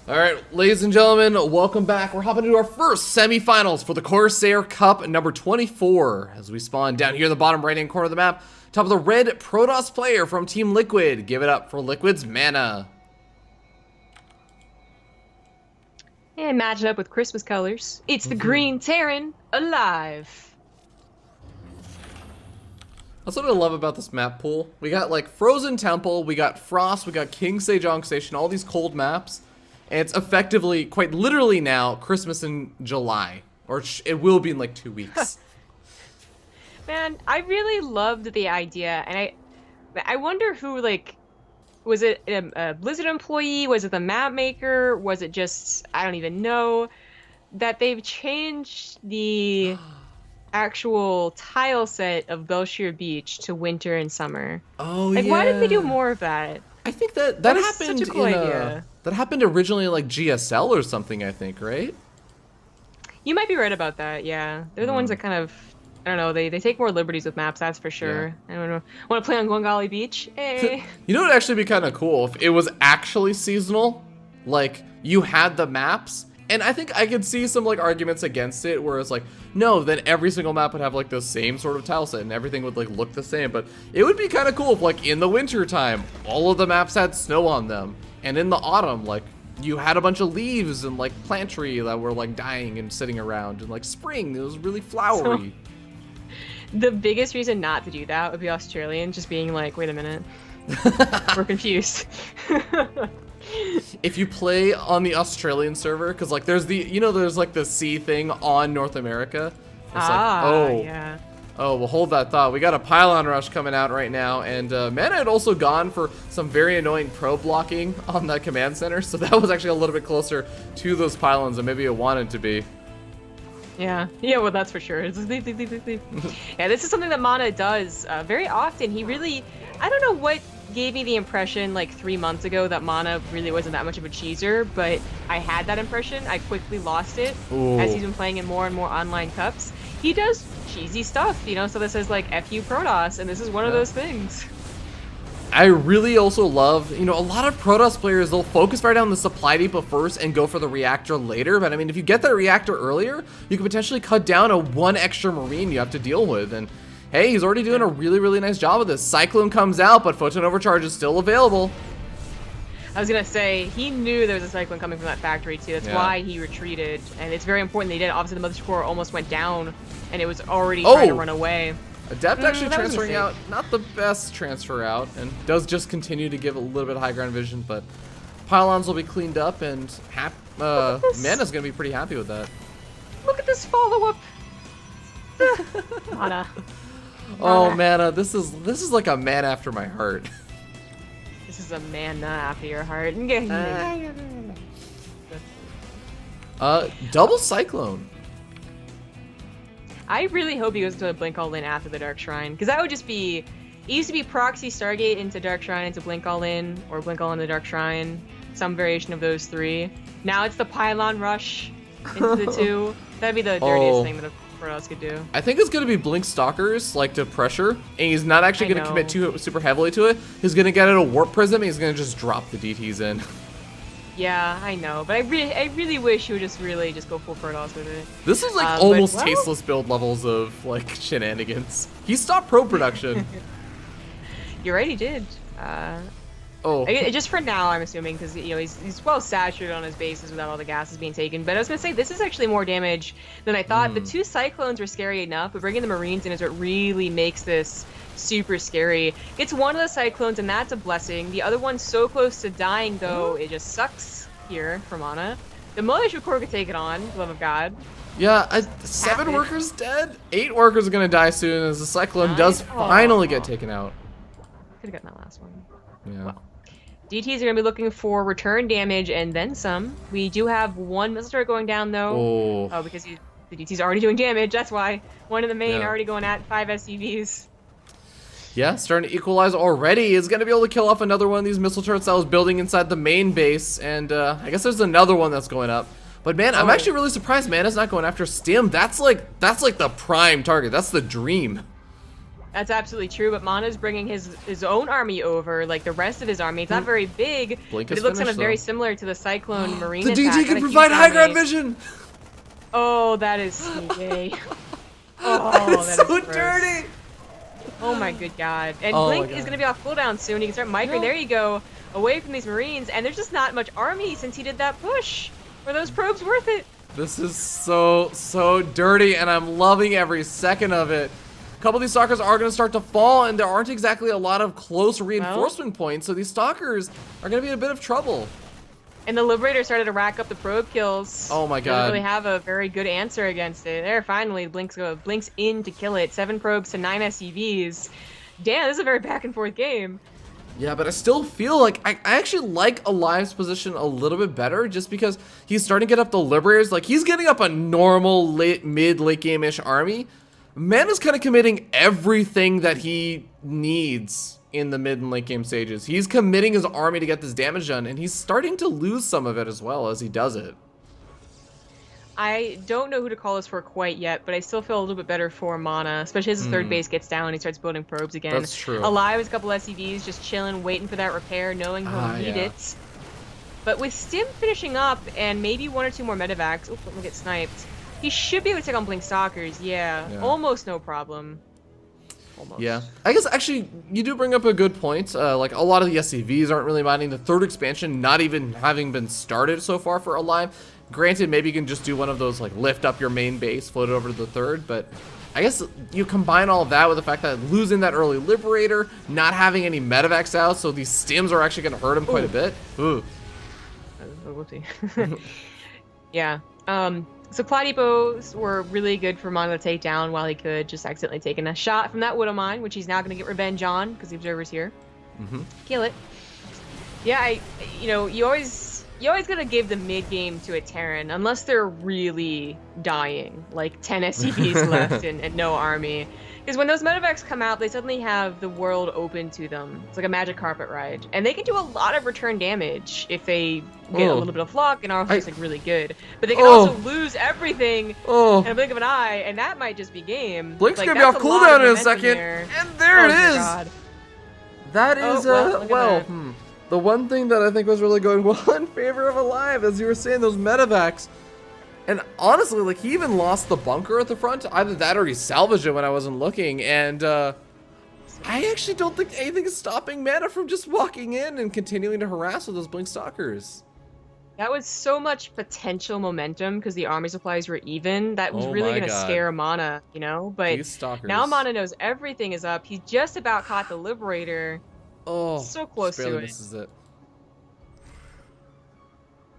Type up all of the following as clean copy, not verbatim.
All right, ladies and gentlemen, welcome back. We're hopping into our first semifinals for the Corsair Cup number 24 as we spawn down here in the bottom right-hand corner of the map. Top of the red Protoss player from Team Liquid. Give it up for Liquid's MaNa. And match it up with Christmas colors. It's the green Terran, aLive. That's what I love about this map pool. We got like Frozen Temple, we got Frost, we got King Sejong Station, all these cold maps. And it's effectively, quite literally now, Christmas in July. Or it will be in like 2 weeks. Man, I really loved the idea, and I wonder who, like, was it a Blizzard employee? Was it the map maker? Was it just, I don't even know, that they've changed the actual tile set of Belshire Beach to winter and summer. Oh, like, yeah. why didn't they do more of that? I think that happened such a cool idea. That happened originally in like GSL or something, I think, right? You might be right about that, yeah. They're the ones that kind of, I don't know, they take more liberties with maps, that's for sure. Yeah. I don't know. Want to play on Gwangali Beach? Hey. You know what would actually be kind of cool? If it was actually seasonal, like, you had the maps, and I think I could see some, like, arguments against it, where it's like, no, then every single map would have, like, the same sort of tile set, and everything would, like, look the same, but it would be kind of cool if, like, in the winter time, all of the maps had snow on them, and in the autumn, like, you had a bunch of leaves and, like, plant tree that were, like, dying and sitting around, and, like, spring, it was really flowery. The biggest reason not to do that would be Australians just being like, wait a minute, we're confused. If you play on the Australian server, because like there's the, you know, there's like the C thing on North America. It's yeah. Oh, well, hold that thought. We got a pylon rush coming out right now, and MaNa had also gone for some very annoying pro blocking on that command center, so that was actually a little bit closer to those pylons than maybe it wanted to be. Yeah, well, that's for sure. Yeah, this is something that MaNa does very often. He really, I don't know what gave me the impression like 3 months ago that MaNa really wasn't that much of a cheeser, but I had that impression. I quickly lost it as he's been playing in more and more online cups. He does cheesy stuff, you know, so this is like FU Protoss, and this is one of those things. I really also love, you know, a lot of Protoss players, they'll focus right on the supply depot first and go for the reactor later, but I mean, if you get that reactor earlier, you can potentially cut down a 1 extra Marine you have to deal with, and hey, he's already doing a really, really nice job of this. Cyclone comes out, but Photon Overcharge is still available. I was gonna say, he knew there was a Cyclone coming from that factory too, that's why he retreated, and it's very important that he did. Obviously the Mother's Core almost went down, and it was already trying to run away. Adept actually transferring out, not the best transfer out, and does just continue to give a little bit of high ground vision, but pylons will be cleaned up, and MaNa's gonna be pretty happy with that. Look at this follow-up! MaNa. Oh, MaNa, this is like a man after my heart. This is a MaNa after your heart. Double Cyclone. I really hope he goes to a Blink All In after the Dark Shrine, because that would just be, it used to be Proxy Stargate into Dark Shrine into Blink All In, or Blink All In to Dark Shrine, some variation of those three. Now it's the Pylon Rush into the two. That'd be the dirtiest thing that a Protoss could do. I think it's going to be Blink Stalkers, like to pressure, and he's not actually going to commit too super heavily to it. He's going to get it a Warp Prism, and he's going to just drop the DTs in. Yeah, I know, but I really wish he would just go full Protoss with it. This is like almost tasteless build levels of like shenanigans. He stopped pro production. You're right, he did. Just for now, I'm assuming, because you know he's well saturated on his bases without all the gases being taken. But I was gonna say this is actually more damage than I thought. The 2 Cyclones were scary enough, but bringing the Marines in is what really makes this super scary. It's one of the Cyclones, and that's a blessing. The other one's so close to dying, though, it just sucks here for MaNa. The Mothership Core could take it on, for the love of God. Yeah, 7 workers dead. 8 workers are gonna die soon as the Cyclone does finally get taken out. Could have gotten that last one. Yeah. Well, DTs are going to be looking for return damage and then some. We do have 1 missile turret going down, though. Oh, because the DT's already doing damage, that's why. 1 in the main already going at 5 SCVs. Yeah, starting to equalize already. Is going to be able to kill off another one of these missile turrets that was building inside the main base. And I guess there's another one that's going up. But man, I'm actually really surprised MaNa's not going after Stim. That's like the prime target. That's the dream. That's absolutely true, but MaNa's bringing his own army over, like the rest of his army. It's not very big, Blink but is it looks kind of finished, very though. similar to the Cyclone Marine The attack. DT on a can huge provide high ground army. vision! Oh, that is sneaky. Oh, It's that so is gross. dirty! Oh my good god. And Oh my Blink God. is going to be off cooldown soon. He can start microing. Yeah. There you go. Away from these Marines. And there's just not much army since he did that push. Were those probes worth it? This is so dirty, and I'm loving every second of it. A couple of these stalkers are going to start to fall, and there aren't exactly a lot of close reinforcement points, so these stalkers are going to be in a bit of trouble. And the Liberator started to rack up the probe kills. Oh my Doesn't god. really have a very good answer against it. There, finally, Blinks in to kill it. 7 probes to 9 SCVs. Damn, this is a very back and forth game. Yeah, but I still feel like I actually like aLive's position a little bit better just because he's starting to get up the Liberators. Like, he's getting up a normal mid-late game-ish army. MaNa's kind of committing everything that he needs in the mid and late game stages. He's committing his army to get this damage done, and he's starting to lose some of it as well as he does it. I don't know who to call this for quite yet, but I still feel a little bit better for MaNa, especially as his third base gets down and he starts building probes again. That's true. aLive is a couple SCVs just chilling, waiting for that repair, knowing he'll need yeah. it. But with Stim finishing up and maybe 1 or 2 more medevacs, oops, let me get sniped. He should be able to take on Blink Stalkers, yeah. Almost no problem. Almost. Yeah, I guess actually you do bring up a good point. Like, a lot of the SCVs aren't really minding the third expansion, not even having been started so far for aLive. Granted, maybe you can just do one of those, like, lift up your main base, float it over to the third, but I guess you combine all of that with the fact that losing that early Liberator, not having any medevacs out, so these stims are actually going to hurt him quite a bit. Ooh. Oh, whoopsie. Yeah. Supply depots were really good for MaNa to take down while he could, just accidentally taking a shot from that Widow Mine, which he's now going to get revenge on because the Observer's here. Kill it. Yeah, you always gotta give the mid game to a Terran unless they're really dying, like 10 SCVs left and no army. Because when those medevacs come out, they suddenly have the world open to them. It's like a magic carpet ride, and they can do a lot of return damage if they get a little bit of luck and are just like really good. But they can also lose everything in a blink of an eye, and that might just be game. Blink's like, gonna be off that's a lot of cooldown in a momentum second, there. and there it Oh, is. God. That is, well, look at that. the one thing that I think was really going well in favor of aLive, as you were saying, those medevacs. And honestly, like, he even lost the bunker at the front. Either that or he salvaged it when I wasn't looking. And I actually don't think anything is stopping MaNa from just walking in and continuing to harass with those Blink Stalkers. That was so much potential momentum because the army supplies were even. That was Oh really my going to God. scare MaNa, you know? But These Stalkers. now MaNa knows everything is up. He's just about caught the Liberator. Oh, So close just barely to it. misses it.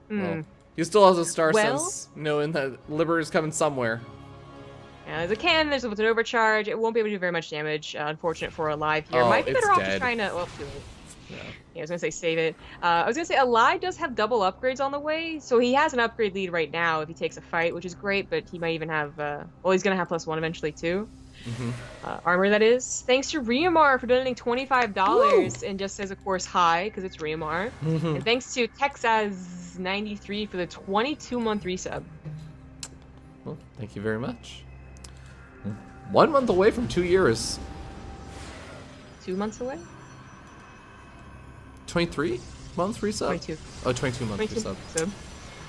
Hmm. Well, he still has a star Well- sense, knowing that Liberator's coming somewhere. Yeah, there's a cannon, there's with an overcharge. It won't be able to do very much damage. Unfortunate for aLive here. Oh, Might be it's better off dead. just trying to. Well, too late. Yeah. Yeah, I was gonna say save it. I was gonna say aLive does have double upgrades on the way, so he has an upgrade lead right now if he takes a fight, which is great. But he might even have. Well, he's gonna have +1 eventually too. Armor, that is. Thanks to Riamar for donating $25 and just says, of course, hi because it's Riamar. And thanks to Texas93 for the 22-month resub. Well, thank you very much. 1 month away from 2 years. 2 months away. 23 months resub? 22. Oh, 22 months 22. resub. So,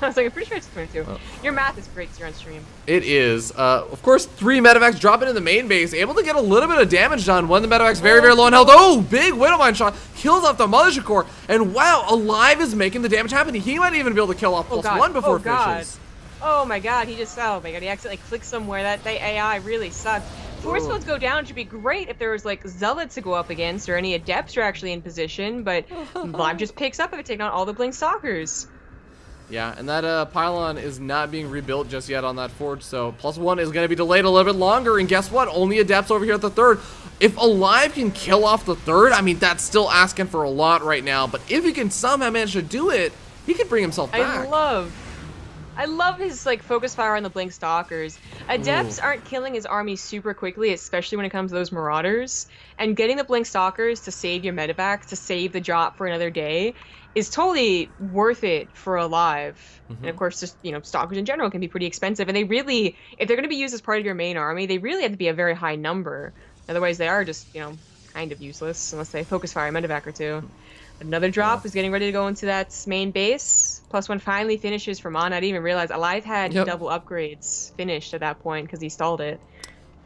I was like, I'm pretty sure it's 22. Oh. Your math is great, 'cause you're on stream. It is. Of course, 3 medevacs dropping in the main base, able to get a little bit of damage done. One of the medevacs very, very low on health. Oh, big Widowmine shot. Kills off the Mothership Core. And wow, aLive is making the damage happen. He might even be able to kill off +1 before it finishes. Oh my god, he accidentally clicked somewhere. That the AI really sucked. Force fields go down should be great if there was like Zealots to go up against or any Adepts are actually in position, but Live just picks up if it takes on all the Blink Stalkers. Yeah, and that pylon is not being rebuilt just yet on that forge, so +1 is going to be delayed a little bit longer, and guess what? Only Adepts over here at the third. If aLive can kill off the third, I mean, that's still asking for a lot right now, but if he can somehow manage to do it, he could bring himself back. I love his like focus fire on the Blink Stalkers. Adepts aren't killing his army super quickly, especially when it comes to those Marauders. And getting the Blink Stalkers to save your medevacs, to save the drop for another day, is totally worth it for aLive. And of course, just Stalkers in general can be pretty expensive, and they really, if they're going to be used as part of your main army, they really have to be a very high number. Otherwise, they are just, you know, kind of useless unless they focus fire a medevac or two. Another drop is getting ready to go into that main base. +1 finally finishes for MaNa. I didn't even realize aLive had double upgrades finished at that point because he stalled it.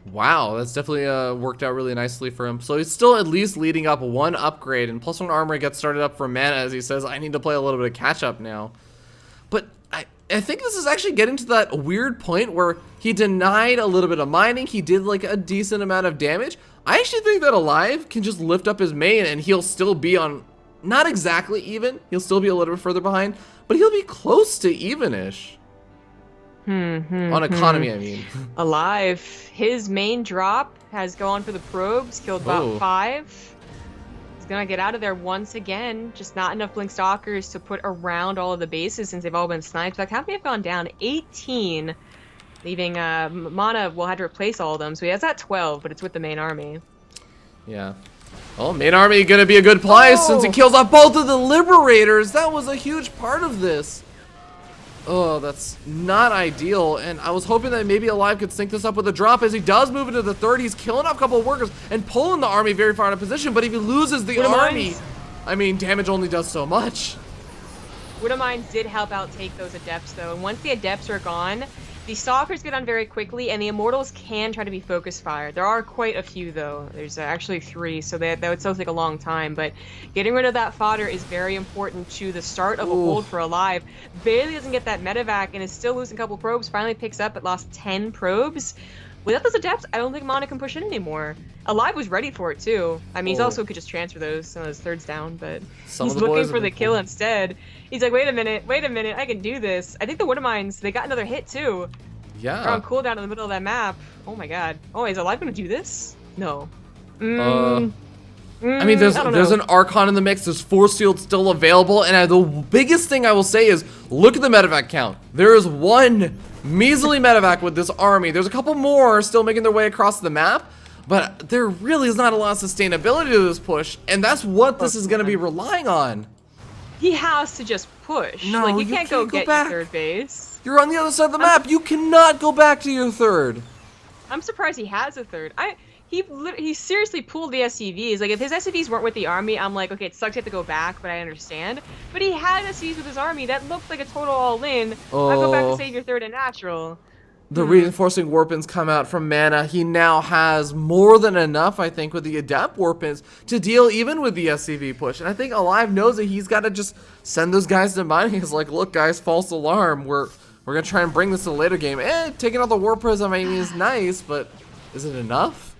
Wow, that's definitely worked out really nicely for him. So he's still at least leading up 1 upgrade, and +1 armor gets started up for MaNa as he says, I need to play a little bit of catch up now. But I think this is actually getting to that weird point where he denied a little bit of mining. He did like a decent amount of damage. I actually think that aLive can just lift up his main and he'll still be on, not exactly even, he'll still be a little bit further behind, but he'll be close to even-ish. On economy, I mean. aLive, his main drop has gone for the probes, killed about 5. He's gonna get out of there once again. Just not enough Blink Stalkers to put around all of the bases since they've all been sniped. In fact, how many have gone down? 18, leaving MaNa will have to replace all of them. So he has that 12, but it's with the main army. Yeah. Well, main army gonna be a good play since he kills off both of the Liberators. That was a huge part of this. Oh, that's not ideal, and I was hoping that maybe aLive could sync this up with a drop as he does move into the third. He's killing off a couple of workers and pulling the army very far out of position, but if he loses the army, I mean, damage only does so much. Widow Mines did help out take those Adepts, though, and once the Adepts are gone, the Stalkers get on very quickly, and the Immortals can try to be focus fire. There are quite a few, though. There's actually 3, so that would still take a long time, but getting rid of that fodder is very important to the start of a hold for aLive. Barely doesn't get that medevac and is still losing a couple probes, finally picks up, but lost 10 probes. Without those Adepts, I don't think MaNa can push in anymore. aLive was ready for it, too. I mean, he's also could just transfer some of those thirds down, but he's looking for the kill instead. He's like, wait a minute, I can do this. I think the Widow Mines, they got another hit, too. Yeah. They're on cooldown in the middle of that map. Oh my god. Oh, is aLive gonna do this? No. I mean, there's an Archon in the mix. There's Force Field still available, and the biggest thing I will say is look at the medevac count. There is 1 measly medevac with this army. There's a couple more still making their way across the map, but there really is not a lot of sustainability to this push, and that's what this is going to be relying on. He has to just push. No, like, you can't go get back. your third base. You're on the other side of the map. You cannot go back to your third. I'm surprised he has a third. He seriously pulled the SCVs. Like, if his SCVs weren't with the army, I'm like, okay, it sucks you have to go back, but I understand. But he had SCVs with his army. That looked like a total all-in. I go back to save your third and natural. The reinforcing warpins come out from MaNa. He now has more than enough, I think, with the Adept warpins to deal even with the SCV push. And I think aLive knows that he's got to just send those guys to mining. He's like, look, guys, false alarm. We're going to try and bring this to the later game. Taking out the War Prism, I mean, is nice, but is it enough?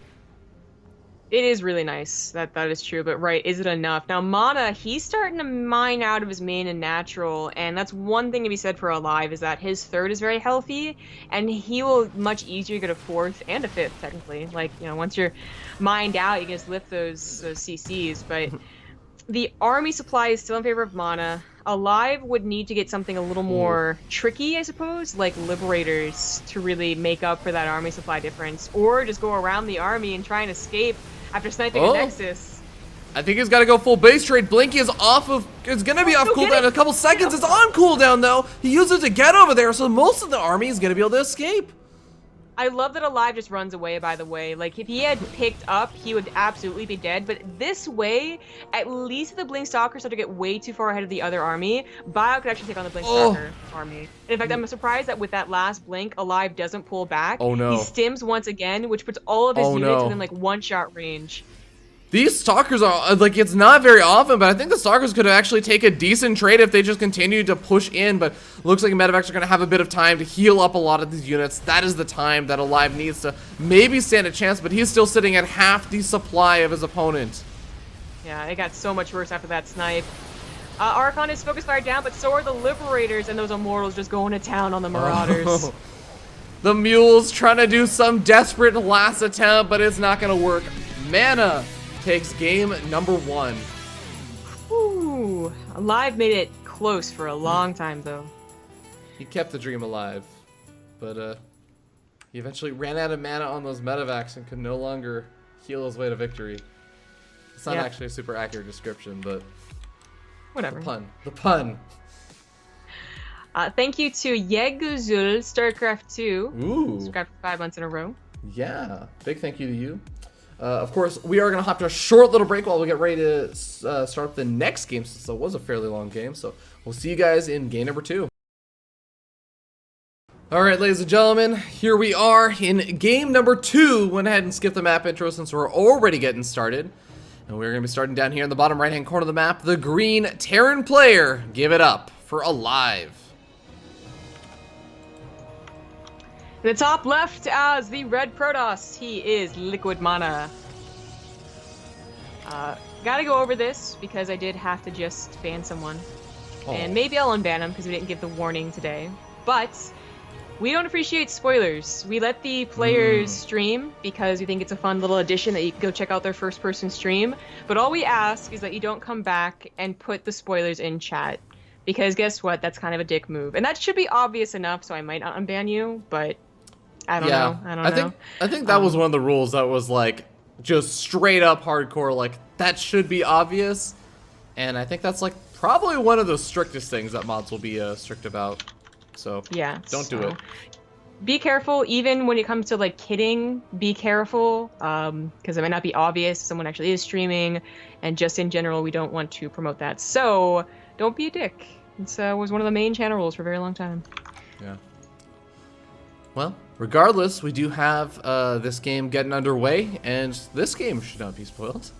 It is really nice. That is true, but right, is it enough? Now, MaNa, he's starting to mine out of his main and natural, and that's one thing to be said for aLive, is that his third is very healthy, and he will much easier get a fourth and a fifth, technically. Like, you know, once you're mined out, you can just lift those CCs, but the army supply is still in favor of MaNa. aLive would need to get something a little more tricky, I suppose, like Liberators, to really make up for that army supply difference, or just go around the army and try and escape after sniping a Nexus. I think he's got to go full base trade. Blinky is it's going to be off cooldown in a couple seconds. It's on cooldown, though. He uses it to get over there, so most of the army is going to be able to escape. I love that aLive just runs away, by the way. Like, if he had picked up, he would absolutely be dead. But this way, at least if the Blink Stalkers start to get way too far ahead of the other army, Bio could actually take on the Blink Stalker army. And in fact, I'm surprised that with that last Blink, aLive doesn't pull back. Oh, no. He stims once again, which puts all of his units within, like, one-shot range. These Stalkers are, like, it's not very often, but I think the Stalkers could actually take a decent trade if they just continue to push in, but looks like medevacs are going to have a bit of time to heal up a lot of these units. That is the time that aLive needs to maybe stand a chance, but he's still sitting at half the supply of his opponent. Yeah, it got so much worse after that snipe. Archon is focus fire down, but so are the Liberators, and those Immortals just going to town on the Marauders. The Mules trying to do some desperate last attempt, but it's not going to work. MaNa takes game number 1. Ooh, aLive made it close for a long time, though. He kept the dream alive, but he eventually ran out of mana on those medevacs and could no longer heal his way to victory. It's not actually a super accurate description, but whatever. The pun. Thank you to Yeguzul, StarCraft 2. Ooh. Subscribed for 5 months in a row. Yeah, big thank you to you. Of course, we are going to hop to a short little break while we get ready to start the next game, since it was a fairly long game. So we'll see you guys in game number 2. Alright, ladies and gentlemen, here we are in game number 2. Went ahead and skipped the map intro since we're already getting started. And we're going to be starting down here in the bottom right-hand corner of the map. The green Terran player, give it up for aLive. In the top left as the red Protoss, he is Liquid MaNa. Gotta go over this because I did have to just ban someone. Oh. And maybe I'll unban him because we didn't give the warning today. But we don't appreciate spoilers. We let the players stream because we think it's a fun little addition that you can go check out their first-person stream. But all we ask is that you don't come back and put the spoilers in chat. Because guess what? That's kind of a dick move. And that should be obvious enough, so I might not unban you, but I don't know. I don't know. I think that was one of the rules that was like just straight up hardcore, like that should be obvious. And I think that's like probably one of the strictest things that mods will be strict about. So yeah, don't do it. Be careful, even when it comes to like kidding. Be careful, because it might not be obvious if someone actually is streaming, and just in general, we don't want to promote that. So don't be a dick. It was one of the main channel rules for a very long time. Yeah. Well, regardless, we do have this game getting underway, and this game should not be spoiled.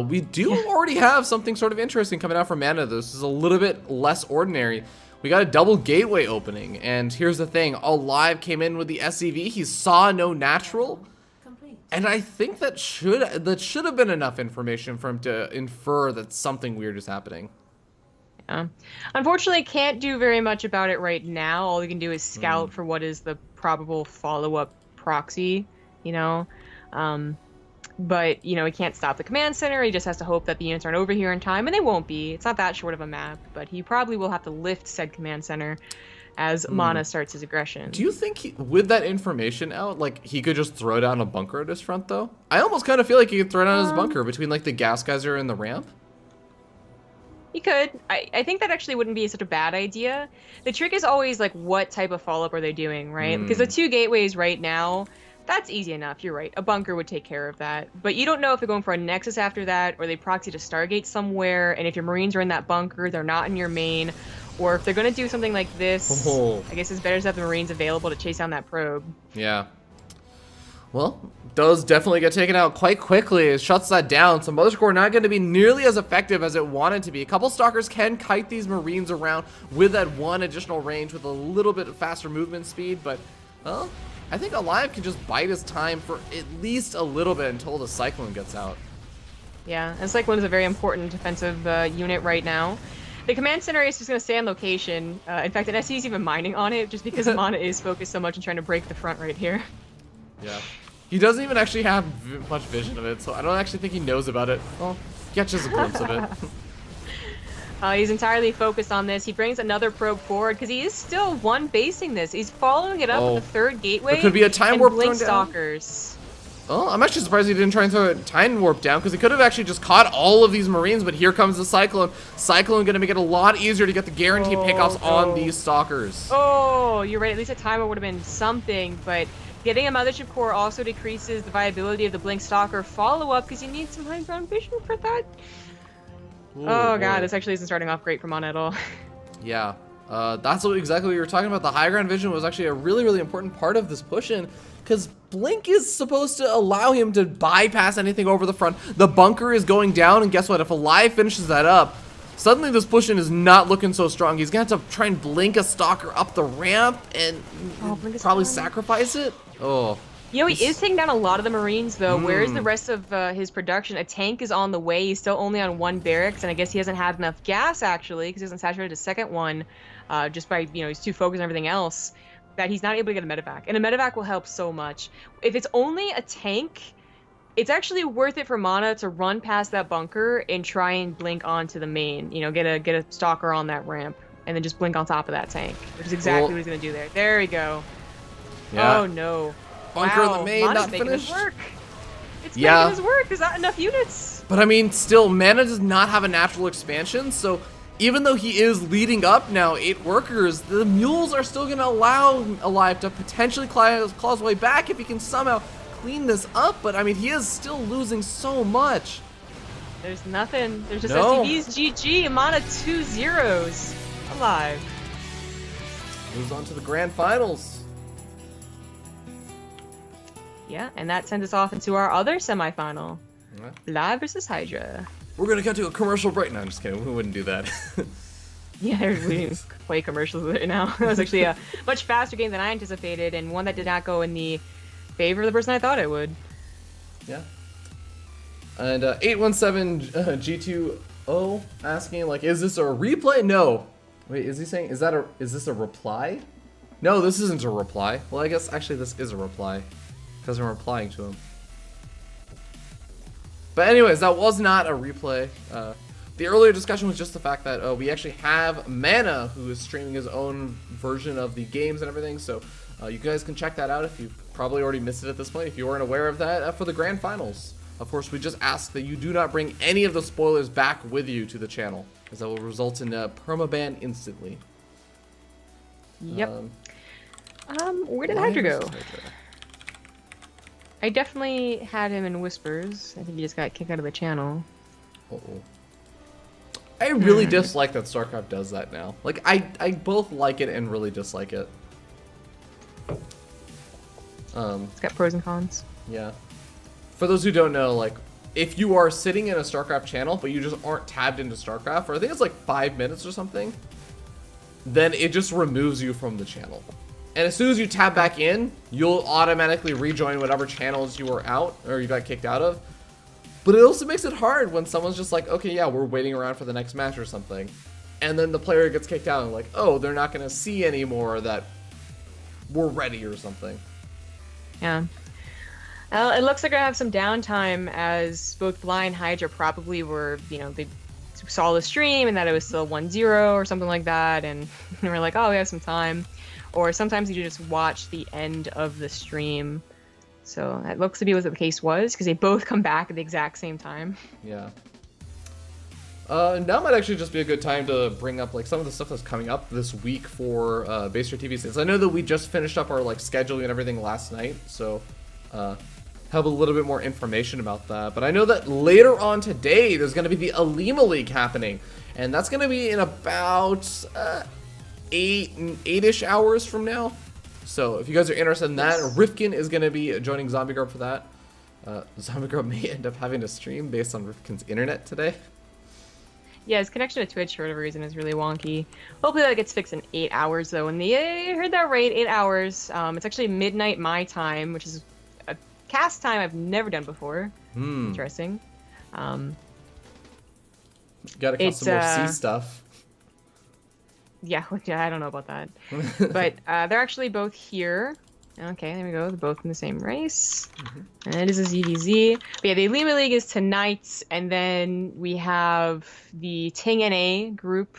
We do already have something sort of interesting coming out from MaNa. This is a little bit less ordinary. We got a double gateway opening, and here's the thing. aLive came in with the SCV. He saw no natural, and I think that should have been enough information for him to infer that something weird is happening. Yeah. Unfortunately, can't do very much about it right now. All we can do is scout for what is the probable follow-up proxy, you know? But, you know, he can't stop the command center. He just has to hope that the units aren't over here in time, and they won't be. It's not that short of a map, but he probably will have to lift said command center as MaNa starts his aggression. Do you think, with that information out, like, he could just throw down a bunker at his front, though? I almost kind of feel like he could throw down his bunker between, like, the gas geyser and the ramp. He could. I think that actually wouldn't be such a bad idea. The trick is always, like, what type of follow-up are they doing, right? Because the 2 gateways right now, that's easy enough, you're right. A bunker would take care of that. But you don't know if they're going for a nexus after that, or they proxy to Stargate somewhere, and if your Marines are in that bunker, they're not in your main. Or if they're going to do something like this, I guess it's better to have the Marines available to chase down that probe. Yeah. Well, does definitely get taken out quite quickly. It shuts that down, so Mother's Core not going to be nearly as effective as it wanted to be. A couple Stalkers can kite these Marines around with that 1 additional range with a little bit faster movement speed, but, well, I think aLive can just bide his time for at least a little bit until the Cyclone gets out. Yeah, and Cyclone is a very important defensive unit right now. The command center is just going to stay on location. In fact, an SE is even mining on it just because MaNa is focused so much on trying to break the front right here. Yeah. He doesn't even actually have much vision of it, so I don't actually think he knows about it. Well, he catches a glimpse of it. He's entirely focused on this. He brings another probe forward because he is still one-basing this. He's following it up with the 3rd gateway. There could be a time warp Blink thrown down. Stalkers. Well, I'm actually surprised he didn't try and throw a time warp down, because he could have actually just caught all of these Marines, but here comes the Cyclone. Cyclone going to make it a lot easier to get the guaranteed pickoffs on these Stalkers. Oh, you're right. At least a timer would have been something, but getting a Mothership Core also decreases the viability of the Blink Stalker follow-up because you need some high ground vision for that. Ooh, oh god, boy. this actually isn't starting off great for MaNa at all. Yeah, that's exactly what you were talking about. The high ground vision was actually a really, really important part of this push-in, because Blink is supposed to allow him to bypass anything over the front. The bunker is going down, and guess what? If aLive finishes that up, suddenly this push-in is not looking so strong. He's going to have to try and blink a Stalker up the ramp and probably sacrifice it. Oh. You know, he is taking down a lot of the Marines, though. Where's the rest of his production? A tank is on the way. He's still only on 1 barracks, and I guess he hasn't had enough gas, actually, because he hasn't saturated his 2nd one, just by, you know, he's too focused on everything else, that he's not able to get a medevac. And a medevac will help so much. If it's only a tank, it's actually worth it for MaNa to run past that bunker and try and blink onto the main. You know, get a Stalker on that ramp, and then just blink on top of that tank, which is exactly what he's going to do there. There we go. Yeah. Oh, no. Bunker in the main, MaNa's not making finished. His work. It's making his work. There's not enough units. But I mean, still, MaNa does not have a natural expansion, so even though he is leading up now 8 workers, the mules are still going to allow aLive to potentially claw his way back if he can somehow clean this up, but I mean, he is still losing so much. There's nothing. There's just No. SCV's GG. MaNa 2-0s. aLive. Moves on to the grand finals. Yeah, and that sends us off into our other semifinal. Alright. aLive versus Hydra. We're gonna cut to a commercial break. No, I'm just kidding. We wouldn't do that. Yeah, we didn't play commercials with it now. That was actually a much faster game than I anticipated, and one that did not go in the favor of the person I thought it would. Yeah. And 817 G2O asking, like, is this a replay? No. Wait, is he saying, is this a reply? No, this isn't a reply. Well, I guess actually this is a reply, because I'm replying to him. But anyways, that was not a replay. The earlier discussion was just the fact that we actually have MaNa, who is streaming his own version of the games and everything, so you guys can check that out if you've probably already missed it at this point, if you weren't aware of that, for the grand finals. Of course, we just ask that you do not bring any of the spoilers back with you to the channel, because that will result in a permaban instantly. Yep. Where did Hydra go? I definitely had him in Whispers. I think he just got kicked out of the channel. Uh-oh. I really dislike that StarCraft does that now. Like, I both like it and really dislike it. It's got pros and cons. Yeah. For those who don't know, like, if you are sitting in a StarCraft channel, but you just aren't tabbed into StarCraft for, I think it's like 5 minutes or something, then it just removes you from the channel. And as soon as you tab back in, you'll automatically rejoin whatever channels you were out, or you got kicked out of. But it also makes it hard when someone's just like, okay, yeah, we're waiting around for the next match or something. And then the player gets kicked out and like, oh, they're not going to see anymore that we're ready or something. Yeah. Well, it looks like I have some downtime, as both Bly and Hydra probably were, you know, they saw the stream and that it was still 1-0 or something like that, and they were like, oh, we have some time. Or sometimes you just watch the end of the stream. So that looks to be what the case was, because they both come back at the exact same time. Yeah. Now might actually just be a good time to bring up like some of the stuff that's coming up this week for BaseTradeTV. Since I know that we just finished up our like scheduling and everything last night, so have a little bit more information about that. But I know that later on today there's going to be the Alima League happening, and that's going to be in about 8-ish hours from now. So if you guys are interested in that, Rifkin is going to be joining Zombie Grub for that. Zombie Grub may end up having to stream based on Rifkin's internet today. Yeah, his connection to Twitch for whatever reason is really wonky. Hopefully that gets fixed in 8 hours though. And I heard that right, 8 hours. It's actually midnight my time, which is a cast time I've never done before. Interesting. Gotta cast some more C stuff. Yeah, I don't know about that. But they're actually both here. Okay, there we go. They're both in the same race. And it is a ZVZ. But yeah, the Alima League is tonight. And then we have the Ting NA group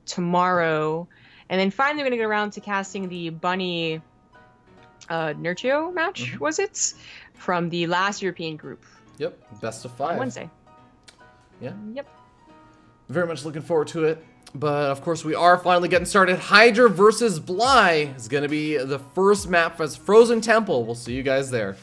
tomorrow. And then finally we're going to get around to casting the Bunny Nurtio match, was it? From the last European group. Yep, best of 5. Wednesday. Yeah. Yep. Very much looking forward to it. But of course, we are finally getting started. Hydra versus Bly is going to be the first map as Frozen Temple. We'll see you guys there.